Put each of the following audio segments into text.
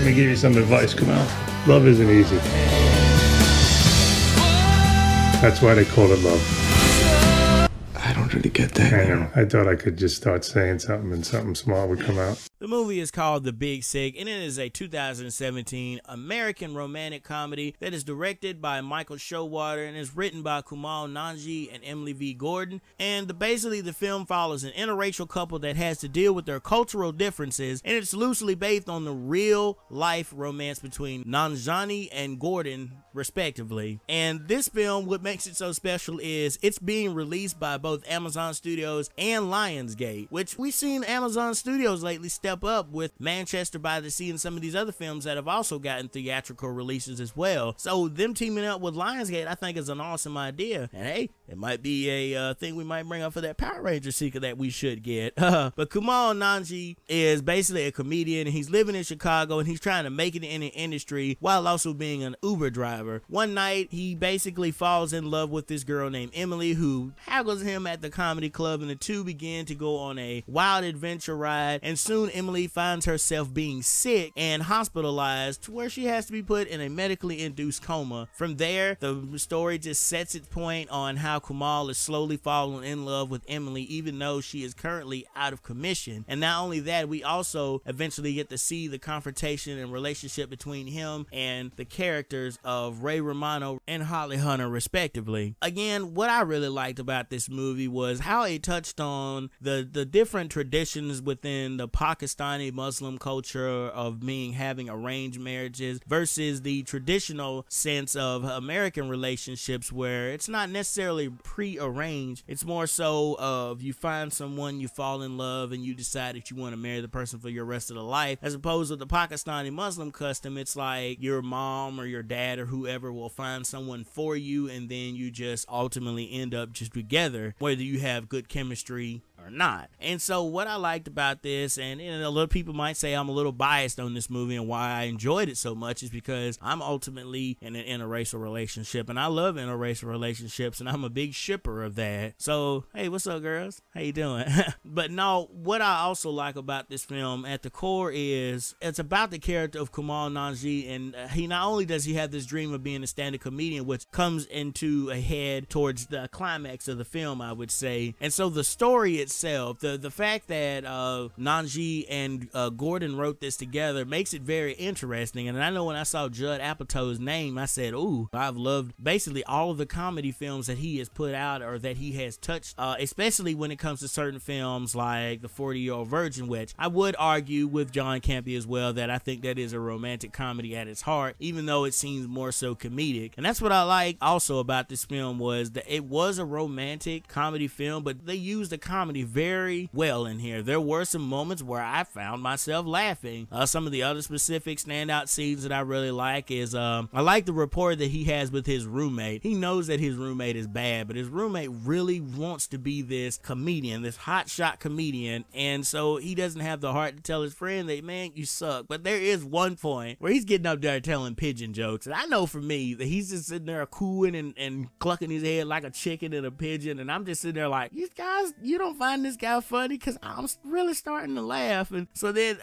Let me give you some advice, Kumail. Love isn't easy. That's why they call it love. I don't really get that. I know. I thought I could just start saying something and something smart would come out. The movie is called The Big Sick, and it is a 2017 American romantic comedy that is directed by Michael Showalter and is written by Kumail Nanjiani and Emily V. Gordon. And basically, the film follows an interracial couple that has to deal with their cultural differences, and it's loosely based on the real-life romance between Nanjiani and Gordon, respectively. And this film, what makes it so special is it's being released by both Amazon Studios and Lionsgate, which we've seen Amazon Studios lately step up with Manchester by the Sea and some of these other films that have also gotten theatrical releases as well. So them teaming up with Lionsgate, I think, is an awesome idea. And hey, it might be a thing we might bring up for that Power Ranger sequel that we should get. But Kumail Nanjiani is basically a comedian, and he's living in Chicago, and he's trying to make it in the industry while also being an Uber driver. One night, he basically falls in love with this girl named Emily, who haggles him at the comedy club, and the two begin to go on a wild adventure ride, and soon Emily finds herself being sick and hospitalized to where she has to be put in a medically induced coma. From there, the story just sets its point on how Kumail is slowly falling in love with Emily, even though she is currently out of commission. And not only that, we also eventually get to see the confrontation and relationship between him and the characters of Romano and Holly Hunter, respectively. Again, what I really liked about this movie was how it touched on the different traditions within the Pakistani Muslim culture of having arranged marriages versus the traditional sense of American relationships, where it's not necessarily pre-arranged. It's more so of you find someone, you fall in love, and you decide that you want to marry the person for your rest of the life, as opposed to the Pakistani Muslim custom. It's like your mom or your dad or whoever will find someone for you, and then you just ultimately end up just together, whether you have good chemistry or not. And so what I liked about this, and a lot of people might say I'm a little biased on this movie and why I enjoyed it so much, is because I'm ultimately in an interracial relationship, and I love interracial relationships, and I'm a big shipper of that. So hey, what's up, girls? How you doing? But no, what I also like about this film at the core is it's about the character of Kumail Nanjiani, and he not only does he have this dream of being a stand-up comedian, which comes into a head towards the climax of the film, I would say. And so the story itself, the fact that Nanjiani and Gordon wrote this together makes it very interesting. And I know when I saw Judd Apatow's name, I said, ooh, I've loved basically all of the comedy films that he has put out or that he has touched, especially when it comes to certain films like The 40-Year-Old Virgin, which I would argue with John Campy as well that I think that is a romantic comedy at its heart, even though it seems more so comedic. And that's what I like also about this film, was that it was a romantic comedy film, but they used the comedy very well in here. There were some moments where I found myself laughing. Some of the other specific standout scenes that I really like is I like the rapport that he has with his roommate. He knows that his roommate is bad, but his roommate really wants to be this comedian, this hotshot comedian, and so he doesn't have the heart to tell his friend that, man, you suck. But there is one point where he's getting up there telling pigeon jokes, and I know for me that he's just sitting there cooing and clucking his head like a chicken and a pigeon, and I'm just sitting there like, you guys, you don't find this guy funny? Because I'm really starting to laugh. And so then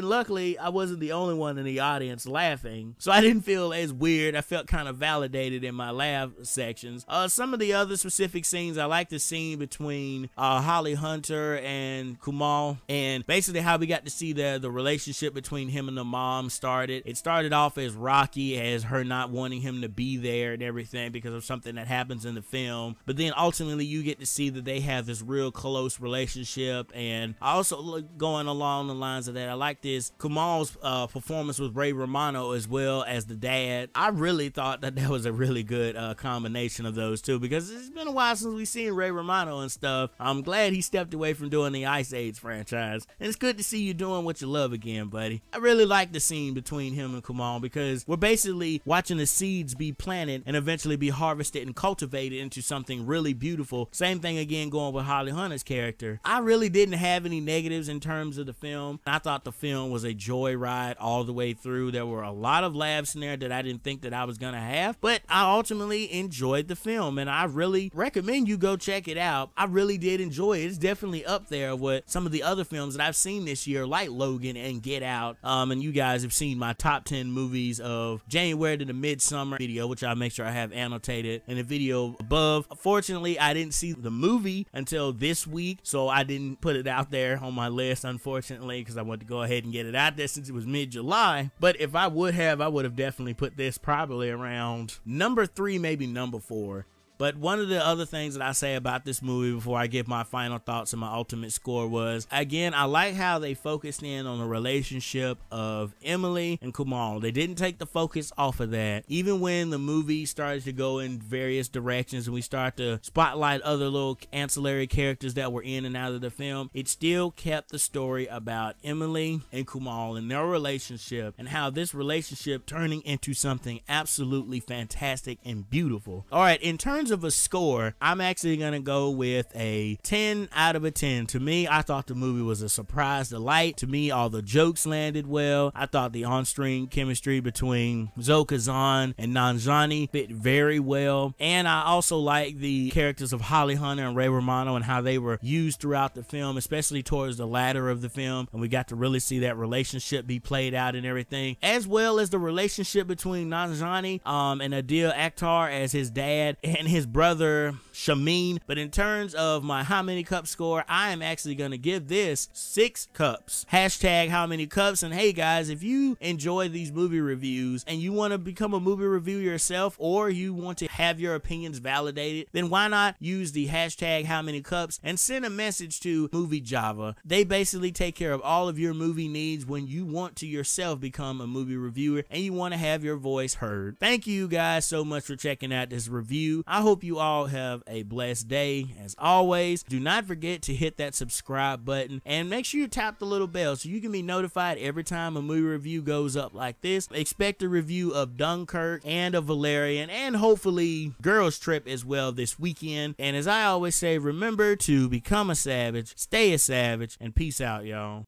luckily I wasn't the only one in the audience laughing, so I didn't feel as weird. I felt kind of validated in my laugh sections. Some of the other specific scenes, I like the scene between Holly Hunter and Kumail, and basically how we got to see the relationship between him and the mom started. It started off as rocky, as her not wanting him to be there and everything because of something that happens in the film, but then ultimately you get to see that they have this real close relationship. And I also, going along the lines of that, I like this Kumail's performance with Romano as well as the dad. I really thought that was a really good combination of those two, because it's been a while since we've seen Romano and stuff. I'm glad he stepped away from doing the Ice Age franchise, and it's good to see you doing what you love again, buddy. I really like the scene between him and Kumail, because we're basically watching the seeds be planted and eventually be harvested and cultivated into something really beautiful. Same thing again going with Holly Hunter's character. I really didn't have any negatives in terms of the film. I thought the film was a joyride all the way through. There were a lot of laughs in there that I didn't think that I was gonna have, but I ultimately enjoyed the film, and I really recommend you go check it out. I really did enjoy it. It's definitely up there with some of the other films that I've seen this year, like Logan and Get Out. And you guys have seen my top 10 movies of January to the midsummer video, which I'll make sure I have annotated in the video above. Unfortunately, I didn't see the movie until this week, so I didn't put it out there on my list, unfortunately, because I wanted to go ahead and get it out there since it was mid-July. But if I would have definitely put this probably around number 3, maybe number 4. But one of the other things that I say about this movie before I give my final thoughts and my ultimate score was, again, I like how they focused in on the relationship of Emily and Kumail. They didn't take the focus off of that. Even when the movie started to go in various directions and we start to spotlight other little ancillary characters that were in and out of the film, it still kept the story about Emily and Kumail and their relationship, and how this relationship turning into something absolutely fantastic and beautiful. All right, in terms of a score, I'm actually gonna go with a 10 out of a 10. To me, I thought the movie was a surprise delight. To me, all the jokes landed well. I thought the on-screen chemistry between Kazan and Nanjiani fit very well, and I also like the characters of Holly Hunter and Ray Romano and how they were used throughout the film, especially towards the latter of the film, and we got to really see that relationship be played out and everything, as well as the relationship between Nanjiani and Adeel Akhtar as his dad and his brother Shameen. But in terms of my how many cup score, I am actually going to give this 6 cups. Hashtag how many cups. And hey guys, if you enjoy these movie reviews and you want to become a movie reviewer yourself, or you want to have your opinions validated, then why not use the hashtag how many cups and send a message to Movie Java. They basically take care of all of your movie needs when you want to yourself become a movie reviewer and you want to have your voice heard. Thank you guys so much for checking out this review. I hope you all have a blessed day. As always, do not forget to hit that subscribe button and make sure you tap the little bell so you can be notified every time a movie review goes up like this. Expect a review of Dunkirk and of Valerian, and hopefully Girls Trip as well this weekend. And as I always say, remember to become a savage, stay a savage, and peace out, y'all.